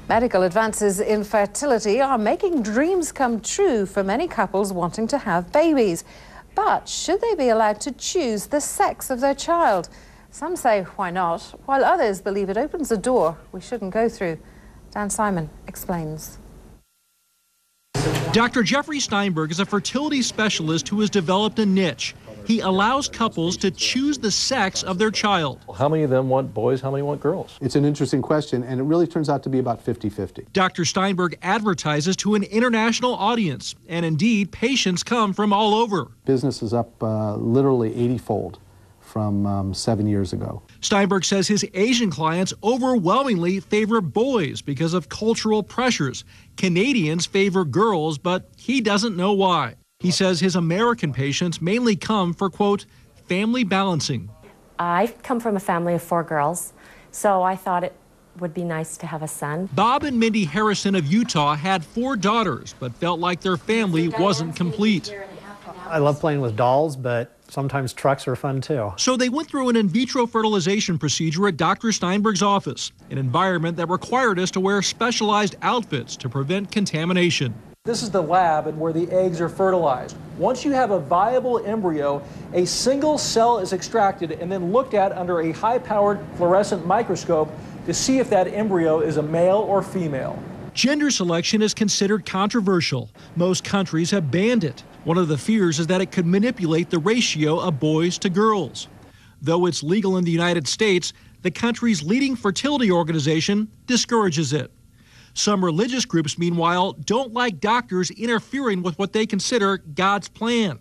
Medical advances in fertility are making dreams come true for many couples wanting to have babies. But should they be allowed to choose the sex of their child? Some say why not, while others believe it opens a door we shouldn't go through. Dan Simon explains. Dr. Jeffrey Steinberg is a fertility specialist who has developed a niche. He allows couples to choose the sex of their child. How many of them want boys, how many want girls? It's an interesting question, and it really turns out to be about 50-50. Dr. Steinberg advertises to an international audience, and indeed, patients come from all over. Business is up literally 80-fold from 7 years ago. Steinberg says his Asian clients overwhelmingly favor boys because of cultural pressures. Canadians favor girls, but he doesn't know why. He says his American patients mainly come for, quote, family balancing. I come from a family of 4 girls, so I thought it would be nice to have a son. Bob and Mindy Harrison of Utah had 4 daughters, but felt like their family wasn't complete. I love playing with dolls, but sometimes trucks are fun too. So they went through an in vitro fertilization procedure at Dr. Steinberg's office, an environment that required us to wear specialized outfits to prevent contamination. This is the lab and where the eggs are fertilized. Once you have a viable embryo, a single cell is extracted and then looked at under a high-powered fluorescent microscope to see if that embryo is a male or female. Gender selection is considered controversial. Most countries have banned it. One of the fears is that it could manipulate the ratio of boys to girls. Though it's legal in the United States, the country's leading fertility organization discourages it. Some religious groups, meanwhile, don't like doctors interfering with what they consider God's plan.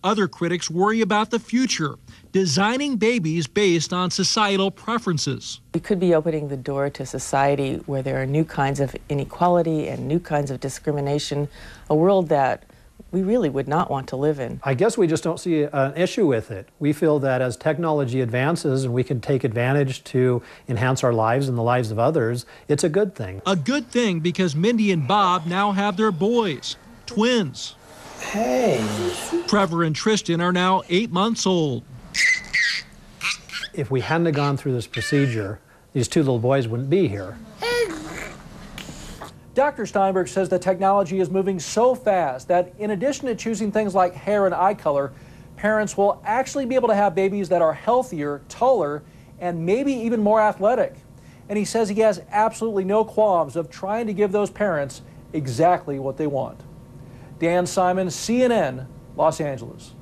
Other critics worry about the future, designing babies based on societal preferences. We could be opening the door to society where there are new kinds of inequality and new kinds of discrimination, a world that we really would not want to live in. I guess we just don't see an issue with it. We feel that as technology advances and we can take advantage to enhance our lives and the lives of others, it's a good thing. A good thing because Mindy and Bob now have their boys, twins. Hey. Trevor and Tristan are now 8 months old. If we hadn't have gone through this procedure, these 2 little boys wouldn't be here. Dr. Steinberg says the technology is moving so fast that in addition to choosing things like hair and eye color, parents will actually be able to have babies that are healthier, taller, and maybe even more athletic. And he says he has absolutely no qualms of trying to give those parents exactly what they want. Dan Simon, CNN, Los Angeles.